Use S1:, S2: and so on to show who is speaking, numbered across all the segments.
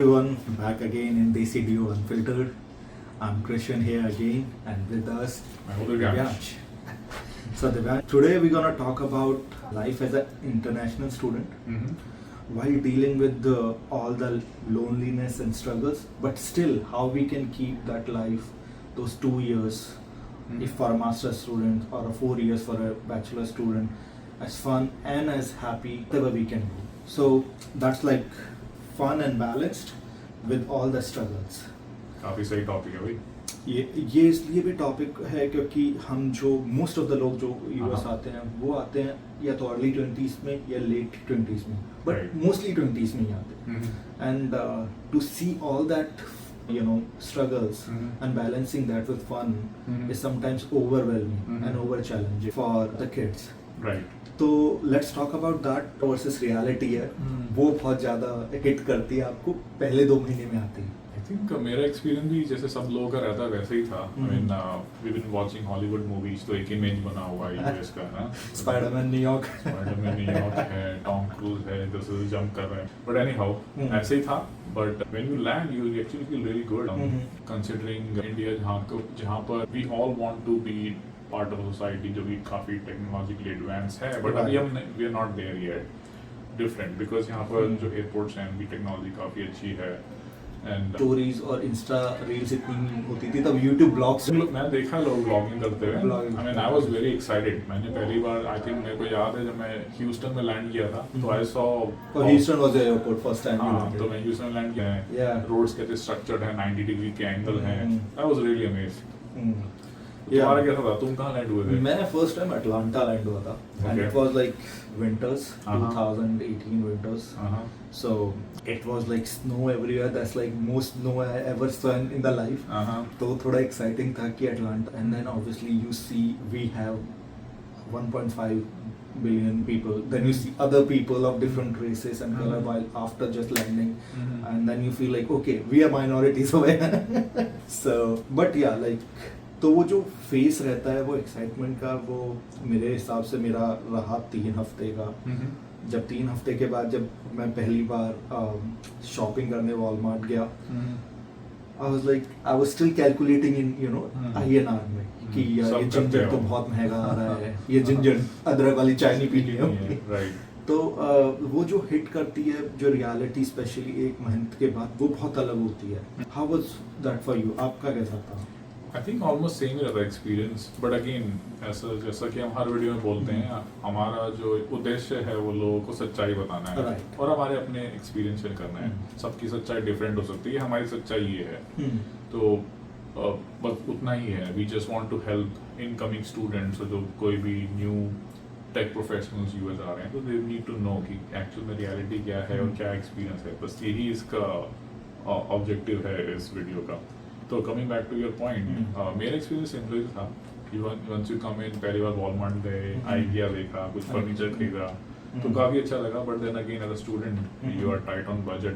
S1: Everyone, back again in Desi Dio Unfiltered. I'm Christian here again, and with us, Divyansh. So, Divyansh, today we're gonna talk about life as an international student while dealing with all the loneliness and struggles, but still how we can keep that life, those 2 years, if for a master's student or a 4 years for a bachelor student, as fun and as happy whatever we can do. So that's like fun and balanced with all the struggles.
S2: काफी सही topic है भाई.
S1: ये इसलिए भी topic है क्योंकि हम जो मोस्ट ऑफ द लोग जो यूएस आते हैं वो आते हैं या तो अर्ली 20s में या लेट 20s में, बट
S2: Right.
S1: मोस्टली 20s में ही आते हैं. And to see all that struggles and balancing that with fun is sometimes overwhelming and over challenging for the kids.
S2: Right.
S1: तो let's talk about that versus reality है. वो बहुत ज़्यादा hit करती है आपको पहले 2 महीने में आती है.
S2: I think मेरा एक्सपीरियंस भी जैसे सब लोगों का रहता है वैसे ही था. I mean, we've been watching Hollywood movies, तो एक इमेज बना हुआ है यूएस का ना.
S1: स्पाइडरमैन न्यूयॉर्क
S2: है, टॉम क्रूज है, जैसे जंप कर रहे हैं. But anyhow, ऐसे ही था. But when you land, you actually feel really good. Considering India जहाँ पर we all want to be part of a society जो भी काफी टेक्नोलॉजिकली एडवांस है, बट अभी हम we are not there yet. Different because यहाँ पर जो एयरपोर्ट्स हैं भी टेक्नोलॉजी काफी अच्छी है. And
S1: स्टोरीज और इंस्टा रील्स इतनी होती थी तब यूट्यूब ब्लॉग्स.
S2: मैं देखा लोग ब्लॉगिंग करते हुए.
S1: Vlogging.
S2: I mean, I was very excited. मैंने पहली बार आई थिंक मेरे को याद है जब मैं ह्यूस्टन में लैंड किया था तो I saw
S1: Houston was the airport first time.
S2: हाँ, तो मैं ह्यूस्टन में लैंड किया है.
S1: Yeah.
S2: रोड्स कैसे स्ट्रक्चर्ड है, 90 डिग्री के एंगल हैं. I was really amazed.
S1: Yeah.
S2: तुम्हारा कैसा था? तुम कहाँ लैंड हुए थे?
S1: मैंने फर्स्ट टाइम अटलांटा लैंड हुआ था and
S2: Okay.
S1: It was like winters,
S2: Uh-huh.
S1: 2018 winters. So it was like snow everywhere. That's like most snow I ever saw in the life. तो थोड़ा exciting था कि Atlanta. And then obviously you see we have 1.5 billion people. Then you see other people of different races and color while after just landing. And then you feel like okay, we are minorities over here. So but yeah, like तो वो जो face रहता है वो excitement का, वो मेरे हिसाब से मेरा रहा 3 हफ्ते का. जब 3 हफ्ते के बाद जब मैं पहली बार शॉपिंग करने वॉलमार्ट गया, I was still calculating in INR में कि यार ये जिंजर तो बहुत महंगा आ रहा है, ये जिंजर अदरक वाली चाय नहीं पीनी है.
S2: राइट.
S1: तो वो जो हिट करती है जो रियलिटी स्पेशली 1 महीने के बाद वो बहुत अलग होती है. How was that for you? आपका कैसा था?
S2: आई थिंक ऑलमोस्ट सेम ही रहता है एक्सपीरियंस. बट अगेन ऐसा जैसा कि हम हर वीडियो में बोलते हैं, हमारा जो उद्देश्य है वो लोगों को सच्चाई बताना है.
S1: Right.
S2: और हमारे अपने एक्सपीरियंस शेयर करना है. सबकी सच्चाई डिफरेंट हो सकती है, हमारी सच्चाई ये है. तो बस उतना ही है. We just want to help incoming students, जो कोई भी न्यू टेक प्रोफेशनल्स यूएस आ रहे हैं, तो दे नीड टू नो कि एक्चुअल में रियलिटी क्या है और क्या एक्सपीरियंस है. बस यही इसका ऑब्जेक्टिव है इस वीडियो का. तो coming back to your point, मेरा एक्सपीरियंस सिंपल था. वंस यू कम इन, पहली बार वॉलमार्ट गए, आइडिया देखा, कुछ फर्नीचर खरीदा, तो काफ़ी अच्छा लगा. But then again as a student you are tight on budget,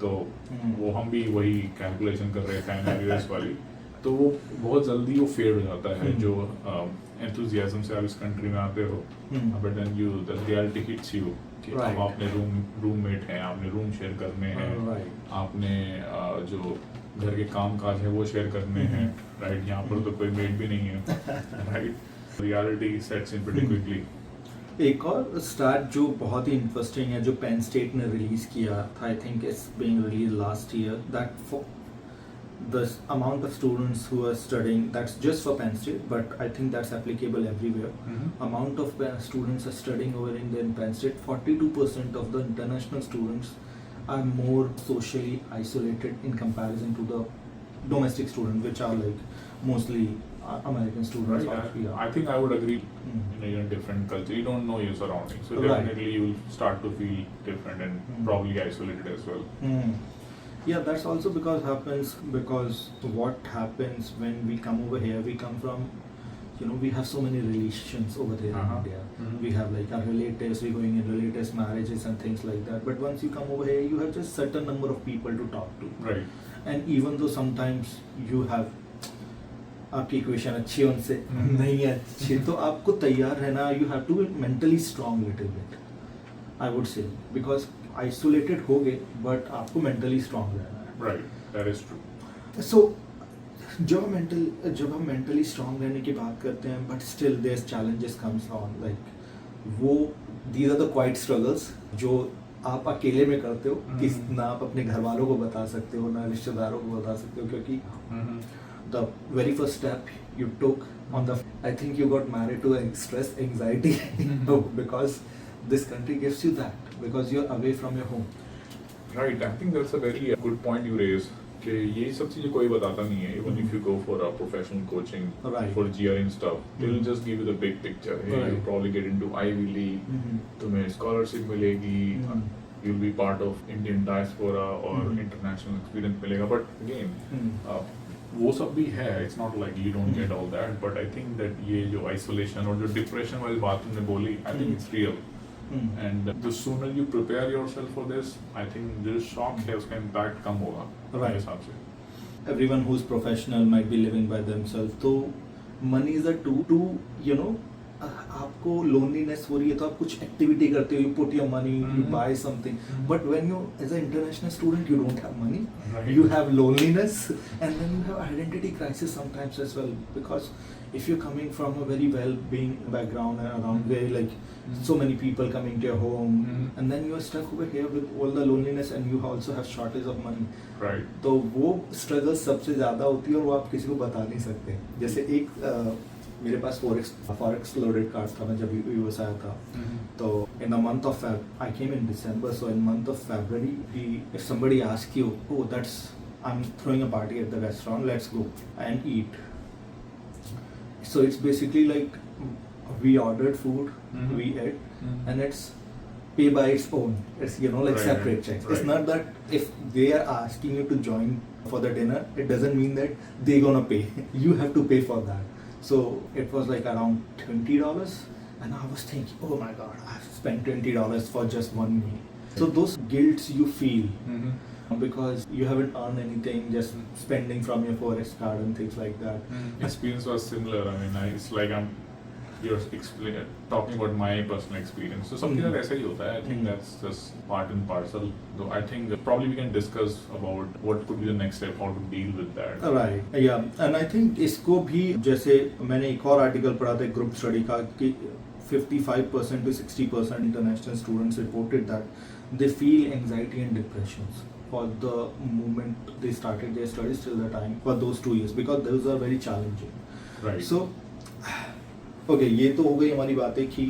S2: तो वो हम भी वही कैलकुलेशन कर रहे थे यूएस वाली. तो वो बहुत जल्दी वो फेड हो जाता है जो एंथुजियाज्म से आप इस कंट्री में आते हो. But then you the reality hits you कि अब आपने रूममेट हैं, आपने रूम शेयर करने हैं, आपने जो घर के काम काज है वो शेयर करने हैं. राइट. यहाँ पर तो कोई मेड भी नहीं है. Right. Reality sets in pretty quickly.
S1: एक और स्टार्ट जो बहुत ही इंटरेस्टिंग है जो पेन स्टेट ने रिलीज किया था, I think it's being release last year, that the amount of students who are studying, that's just for Penn State, but I think that's applicable everywhere. Amount of students are studying over in Penn State. 42% of the international students are more socially isolated in comparison to the domestic students, which are like mostly American students.
S2: Right.
S1: Yeah.
S2: I think I would agree. You're in a different culture, you don't know your surroundings, so definitely you will start to feel different and probably isolated as well.
S1: Yeah, that's also because what happens when we come over here, we come from, we have so many relations over there in India. We have like our relatives, we're going in relatives' marriages and things like that. But once you come over here, you have just certain number of people to talk to.
S2: Right.
S1: And even though sometimes you have आपकी equation अच्छी उनसे नहीं है अच्छी, तो आपको तैयार रहना, you have to be mentally strong little bit, I would say, because isolated हो गए बट आपको मेंटली स्ट्रांग रहना है.
S2: Right, that is true.
S1: So जब हम मेंटली स्ट्रांग रहने की बात करते हैं but still there challenges comes on, like वो these are the quite struggles जो आप अकेले में करते हो कि ना आप अपने घर वालों को बता सकते हो ना रिश्तेदारों को बता सकते हो, क्योंकि the very first step you took on the, I think you got married to stress, anxiety because this country gives you that because you're away from your home.
S2: Right, I think that's a very good point you raised. कि ये सब चीजें कोई बताता नहीं है. Even if you go for a professional coaching
S1: Right.
S2: for GRE and stuff, they'll just give you the big picture. Hey,
S1: Right.
S2: you'll probably get into Ivy League, तुम्हें scholarship मिलेगी, you'll be part of Indian diaspora or international experience मिलेगा. But again, वो सब भी है. It's not like you don't get all that. But I think that ये जो isolation और जो depression वाली बात तुमने बोली, I think it's real. And the sooner you prepare yourself for this, I think this shock है उसका impact कम होगा मेरे हिसाब से.
S1: Everyone who's professional might be living by themselves, तो money is a tool to, you know, आपको loneliness हो रही है तो आप कुछ activity करते हो, you put your money, you buy something. But when you as an international student, you don't have money, you have loneliness, and then you have identity crisis sometimes as well, because if you're coming from a very well-being background and around where like so many people coming to your home, and then you are stuck over here with all the loneliness and you also have shortage of money.
S2: Right.
S1: तो वो struggle सबसे ज़्यादा होती है और वो आप किसी को बता नहीं सकते. जैसे एक मेरे पास फॉरेक्स लोडेड कार्ड था मैं जब यूएस आया था. तो in the month of I came in December, so in month of February if somebody ask you, oh that's I am throwing a party at the restaurant, let's go and eat. So it's basically like we ordered food, we ate, and it's pay by its own. It's, you know, like
S2: Right,
S1: separate
S2: right,
S1: checks.
S2: right.
S1: It's not that if they are asking you to join for the dinner, it doesn't mean that they're gonna pay. You have to pay for that. So it was like around $20, and I was thinking, oh my God, I've spent $20 for just one meal. So those guilts you feel. Because you haven't earned anything, just spending from your forex card and things like that.
S2: Experience was similar. I mean, it's like you're talking about my personal experience. So सबके साथ ऐसा ही होता है. I think that's just part and parcel. Though I think probably we can discuss about what could be the next step, how to deal with that.
S1: Right. Yeah. And I think इसको भी जैसे मैंने एक और article पढ़ा था group study का कि 55% to 60% international students reported that they feel anxiety and depressions for the moment they started their studies till the time for those 2 years because those are very challenging.
S2: Right.
S1: So, okay, ये तो हो गई हमारी बातें कि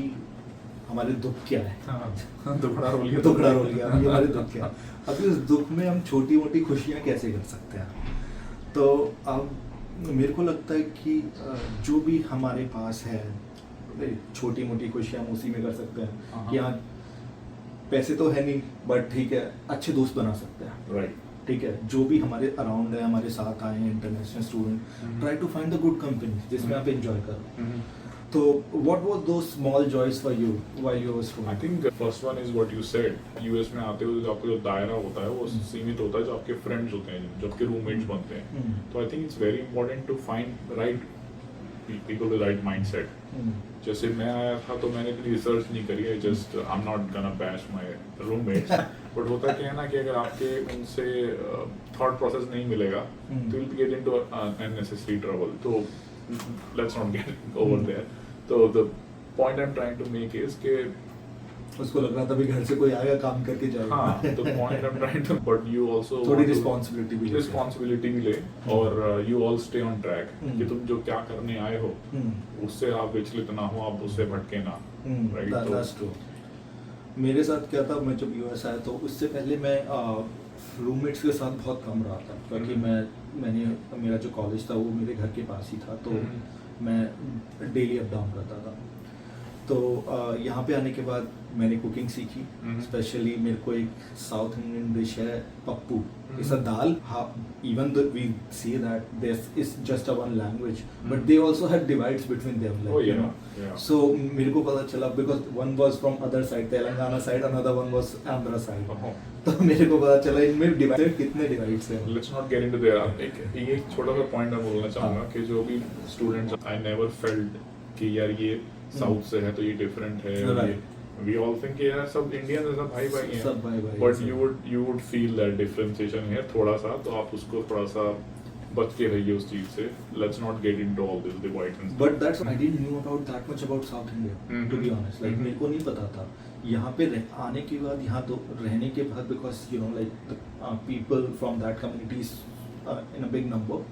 S1: हमारे दुख क्या है.
S2: हाँ, दुखड़ा रोल गया.
S1: दुखड़ा रोल गया. अभी हमारे दुख क्या है. अभी उस दुख में हम छोटी मोटी खुशियाँ कैसे कर सकते हैं. तो अब मेरे को लगता है कि जो भी हमारे पास है छोटी मोटी खुशियाँ हम उसी में कर सकते हैं. कि हाँ पैसे तो है नहीं बट ठीक है अच्छे दोस्त बना सकते हैं.
S2: Right.
S1: ठीक है, जो भी हमारे अराउंड है हमारे साथ आए हैं international student, try to find the good company जिसमें आप एंजॉय करो. तो what was those small joys for you while you were
S2: I
S1: student.
S2: think the first one is what you said. US में आते हुए जो आपका जो दायरा होता है वो सीमित होता है, जो आपके फ्रेंड्स होते हैं, जो आपके रूममेट्स बनते हैं. तो I think it's very important to find right people with right mindset. जैसे मैं आया था तो मैंने इतनी रिसर्च नहीं करी है. Just I am not gonna bash my roommates. But होता क्या है ना कि अगर आपके उनसे थॉट प्रोसेस नहीं मिलेगा तो will get into unnecessary trouble. तो let's not get over there. तो the point I am trying to make is के
S1: उसको लग रहा था भी घर से कोई आएगा काम करके जाएगा.
S2: हाँ, the point I am trying to, but you also
S1: थोड़ी रिस्पॉन्सिबिलिटी भी ले
S2: और you all stay on track कि तुम जो क्या करने आए हो उससे आप विचलित ना हो, आप उससे भटके ना. राइट.
S1: That's true. मेरे साथ क्या था, मैं जब यूएस आया तो उससे पहले मैं रूममेट्स के साथ बहुत कम रहा था क्योंकि मेरा जो कॉलेज था वो मेरे घर के पास ही था. तो मैं डेली अप डाउन करता था. तो यहाँ पे आने के बाद मैंने कुकिंग सीखी. स्पेशली मेरे को एक साउथ इंडियन डिश है pappu. It's a dal. Even though we see that this is just a one language but they also have divides between them, like you know. So मेरे को पता चला because one was from other side Telangana side, another one was Andhra side. तो मेरे को पता चला इनमें डिवाइड कितने डिवाइड्स हैं.
S2: Let's not get into their. एक छोटा सा पॉइंट मैं बोलना चाहूँगा कि जो भी स्टूडेंट्स, आई नेवर फेल्ट कि यार ये साउथ से है तो ये डिफरेंट है,
S1: Right.
S2: we all think यार सब Indians ऐसा भाई भाई हैं,
S1: सब भाई भाई
S2: but
S1: हैं।
S2: you would feel that differentiation है थोड़ा सा, तो आप उसको थोड़ा सा बच के रहिए उस चीज से. Let's not get into all this divides and stuff.
S1: But that's I didn't know about that much about South India, to be honest. Like मेरे को नहीं पता था. यहाँ पे आने के बाद, यहाँ तो रहने के बाद, because you know like the people from that community is in a big number.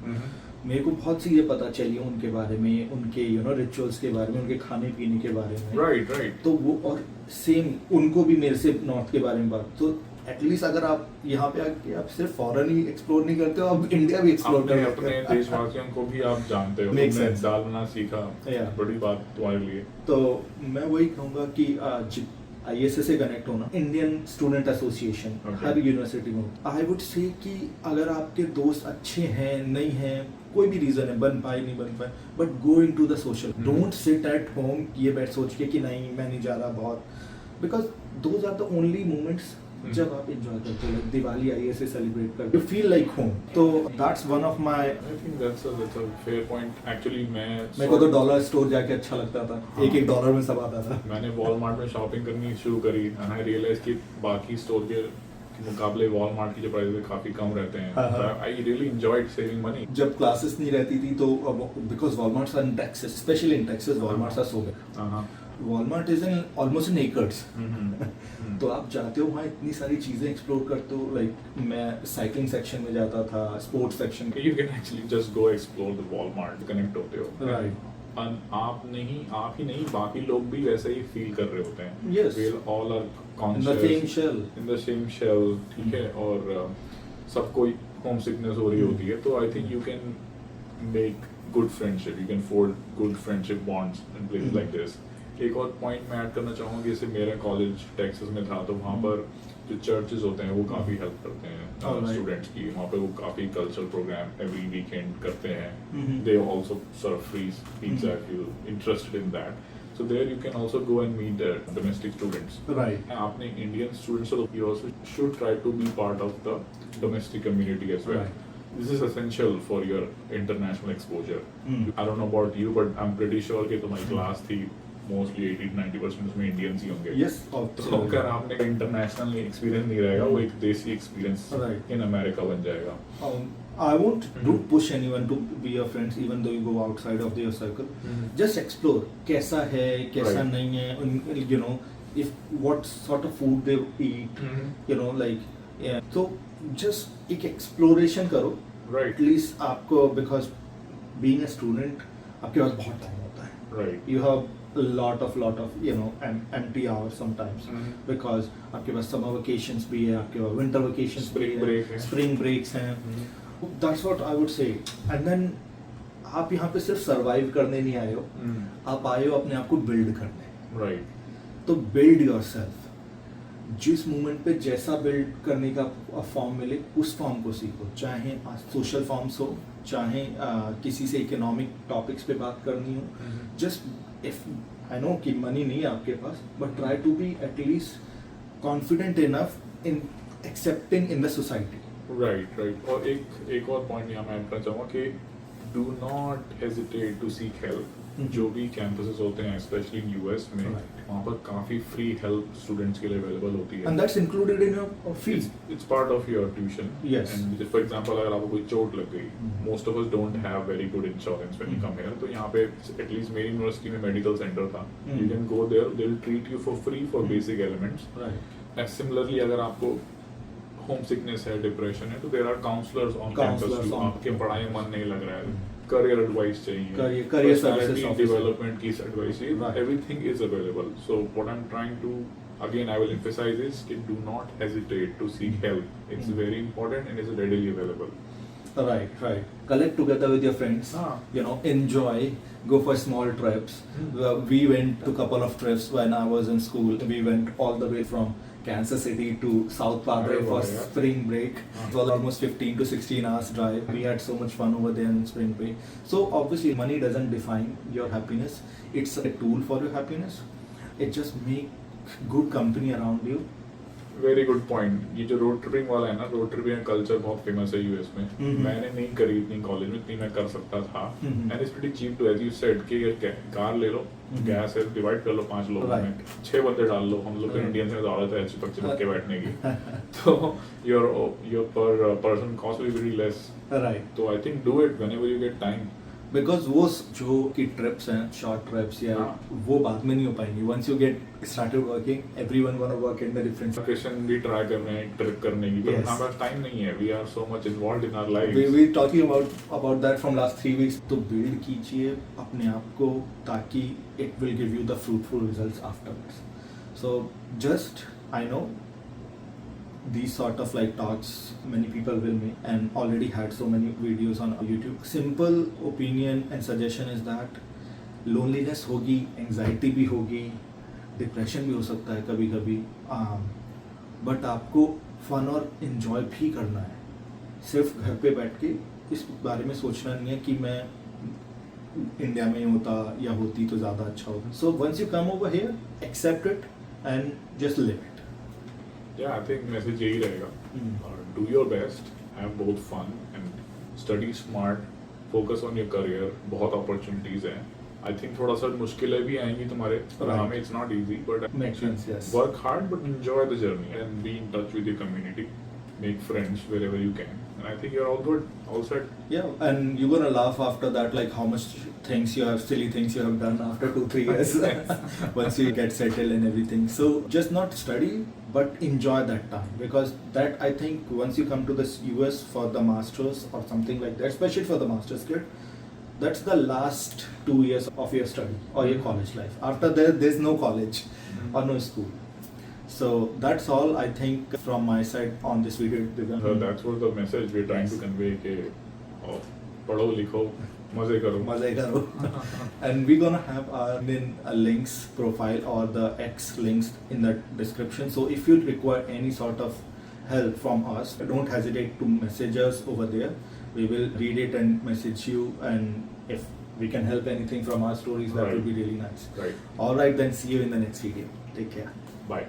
S1: मेरे को बहुत चीज़ें पता चली उनके बारे में, उनके रिचुअल्स के बारे में, उनके खाने पीने के बारे में.
S2: Right.
S1: तो वो और सेम उनको भी मेरे से नॉर्थ के बारे में बात. तो एटलीस्ट अगर आप यहाँ पे आके आप सिर्फ फॉरेन ही एक्सप्लोर नहीं करते हो, आप इंडिया भी एक्सप्लोर
S2: अपने
S1: करते
S2: अपने
S1: हो.
S2: देशवासियों को भी आप जानते हो.
S1: Makes
S2: तुमने
S1: sense.
S2: दाल बनाना सीखा,
S1: Yeah.
S2: बड़ी बात तुम्हारे लिए.
S1: तो मैं वही कहूँगा कि ISS से कनेक्ट होना, इंडियन स्टूडेंट एसोसिएशन
S2: Okay.
S1: हर यूनिवर्सिटी में. आई वुड से कि अगर आपके दोस्त अच्छे हैं, नहीं हैं, कोई भी रीजन है, बन पाए नहीं बन पाए, but go into the social. Don't sit at home ये बैठ सोच के कि नहीं मैं नहीं जा रहा बहुत, because those are the only moments जब आप एंजॉय करते हो. लाइक दिवाली ISS सेलिब्रेट करते हो, यू फील लाइक होम. तो that's one of my.
S2: I think that's a fair point. Actually
S1: मेरे को तो डॉलर स्टोर जाके अच्छा लगता था.
S2: हाँ.
S1: एक $1 में सब आता था.
S2: मैंने वॉलमार्ट में शॉपिंग करनी शुरू करी, एंड आई रियलाइज कि बाकी स्टोर के मुकाबले वॉलमार्ट की जो प्राइस काफी कम रहते हैं.
S1: हाँ.
S2: I really enjoyed saving money.
S1: जब क्लासेस नहीं रहती थी तो because Walmarts are in Texas, especially in Texas Walmarts are so big. Walmart is in almost in acres. तो आप जाते हो वहाँ इतनी सारी चीजें एक्सप्लोर करते हो. लाइक मैं साइकिलिंग सेक्शन में जाता था, sports section.
S2: You can actually just go explore the Walmart, connect होते हो.
S1: Right.
S2: आप ही नहीं बाकी लोग भी वैसे ही फील कर रहे होते हैं.
S1: Yes.
S2: We all are
S1: In
S2: conscious.
S1: the same shell.
S2: In the same shell, ठीक है. और सबको होम सिकनेस हो रही होती है, तो I think you can make good friendship, you can fold good friendship bonds in places like this. एक और पॉइंट मैं ऐड करना चाहूँगा, जैसे मेरा कॉलेज टेक्सास में था, तो वहाँ पर जो चर्चेज होते हैं वो काफ़ी हेल्प करते हैं
S1: Alright.
S2: स्टूडेंट्स की. वहाँ पे वो काफ़ी कल्चरल प्रोग्राम एवरी वीकेंड करते हैं.
S1: Mhm.
S2: They also serve free pizza if you're interested in that. So there you can also go and meet domestic students.
S1: Right.
S2: आपने Indian students, so you also should try to be part of the domestic community as well.
S1: Right.
S2: This is essential for your international exposure. I don't know about you, but I'm pretty sure कि तुम्हारी class थी mostly 80-90% उसमें Indians ही होंगे.
S1: Yes.
S2: तो अगर आपने international experience नहीं रहेगा, वो एक देसी एक्सपीरियंस
S1: Right.
S2: इन अमेरिका बन जाएगा.
S1: I won't do push anyone to be your friends even though you go outside of their circle. Just explore कैसा है, कैसा
S2: Right.
S1: नहीं है, you know, if what sort of food they eat, you know, like yeah. So just एक exploration करो.
S2: Right.
S1: At least आपको, because being a student आपके पास बहुत टाइम होता है.
S2: Right.
S1: You have a lot of you know empty hours sometimes, because आपके पास summer vacations भी है, आपके पास winter vacations भी
S2: Spring
S1: है,
S2: break है.
S1: spring breaks हैं. That's what I would say. And then आप यहाँ पे सिर्फ survive करने नहीं आए हो, आप आए हो अपने आप को build करने.
S2: Right.
S1: तो build yourself. जिस मोमेंट पे जैसा बिल्ड करने का फॉर्म मिले उस फॉर्म को सीखो. चाहे सोशल फॉर्म्स हो, चाहे किसी से इकोनॉमिक टॉपिक्स पे बात करनी हो. जस्ट इफ आई नो कि मनी नहीं है आपके पास, but try to be at least confident enough in accepting in the society.
S2: Right. और एक और पॉइंट यहाँ मैं ऐड करना चाहूँगा कि do not hesitate to seek help. जो भी कैंपसेस होते हैं स्पेशली इन यूएस में, वहाँ पर काफ़ी फ्री हेल्प स्टूडेंट्स के लिए अवेलेबल होती है.
S1: And that's included in your fees.
S2: It's part of your tuition.
S1: Yes.
S2: And for example, अगर आपको कोई चोट लग गई, most of us don't have very good insurance when you come here. तो यहाँ पे at least मेरी यूनिवर्सिटी में मेडिकल सेंटर था. You can go there, they'll treat you for free for basic elements.
S1: Right.
S2: And similarly, अगर आपको home sickness है, depression है, तो there are counselors on campus. जो आपके पढ़ाई में मन नहीं लग रहा है, करियर एडवाइस चाहिए,
S1: Career services
S2: personality
S1: officer.
S2: development की एडवाइस चाहिए.
S1: Right.
S2: Everything is available. So what I'm trying to again I will emphasize is that do not hesitate to seek help. It's very important and is readily available.
S1: Right. Collect together with your friends. You know, enjoy. Go for small trips. We went to a couple of trips when I was in school. We went all the way from Kansas City to South Padre for spring break. It was almost 15 to 16 hours drive. We had so much fun over there in spring break. So obviously money doesn't define your happiness. It's a tool for your happiness. It just make good company around you.
S2: Very good point. ये जो road tripping वाला है ना, road tripping culture बहुत famous है US में। मैंने नहीं करी इतनी कॉलेज में, इतनी मैं कर सकता था। And it's pretty cheap too, as you said, कि कार ले लो, गैस है, डिवाइड कर लो 5 लोगों में, 6 बंदे डाल लो। हम लोग इंडियंस में आदत है चिपक के बैठने की, तो योर पर person cost will be very less.
S1: Right.
S2: तो I think do it whenever you get time.
S1: Because वो जो की ट्रिप्स हैं, शॉर्ट ट्रिप्स या वो बाद में नहीं हो पाएंगी। Once you get started working, everyone gonna work in the different
S2: location भी ट्राई कर रहे हैं ट्रिप करने की, पर
S1: Yes.
S2: हमारे पास टाइम नहीं है। We are so much involved in our life.
S1: we talking about that from last 3 weeks। तो बिल्ड कीजिए अपने आप को, ताकि it will give you the fruitful results afterwards। So just, I know these sort of like talks many people will make, and already had so many videos on YouTube। Simple opinion and suggestion is that loneliness होगी, anxiety भी होगी, depression भी हो सकता है कभी कभी, but आपको फन और इन्जॉय भी करना है। सिर्फ घर पे बैठ के इस बारे में सोचना नहीं है कि मैं इंडिया में होता या होती तो ज़्यादा अच्छा होता। So once you come over here, accept it and just live it.
S2: Yeah, I think message यही रहेगा। Do your best, have both fun and study smart, focus on your career। बहुत opportunities हैं। I think थोड़ा सा मुश्किलें भी आएंगी तुम्हारे राह में, it's not easy, but
S1: Makes sense, yes।
S2: work hard but enjoy the journey and be in touch with your community, make friends wherever you can, and I think you're all good, all set।
S1: Yeah, and you're gonna laugh after that, like how much silly things you have done after 2-3 years once you get settled and everything। So just not study, but enjoy that time, because that, I think, once you come to this US for the masters or something like that, especially for the master's kid, that's the last 2 years of your study or your college life। After that, there's no college or no school। So that's all I think from my side on this video।
S2: So that's what the message we're trying to convey कि पढ़ो लिखो मजे करो।
S1: मजे करो। And we're gonna have our links profile or the X links in the description। So if you require any sort of help from us, don't hesitate to message us over there। We will read it and message you, and if we can help anything from our stories, that
S2: Right.
S1: would be really nice।
S2: Right.
S1: All right, then see you in the next video। Take care।
S2: Bye।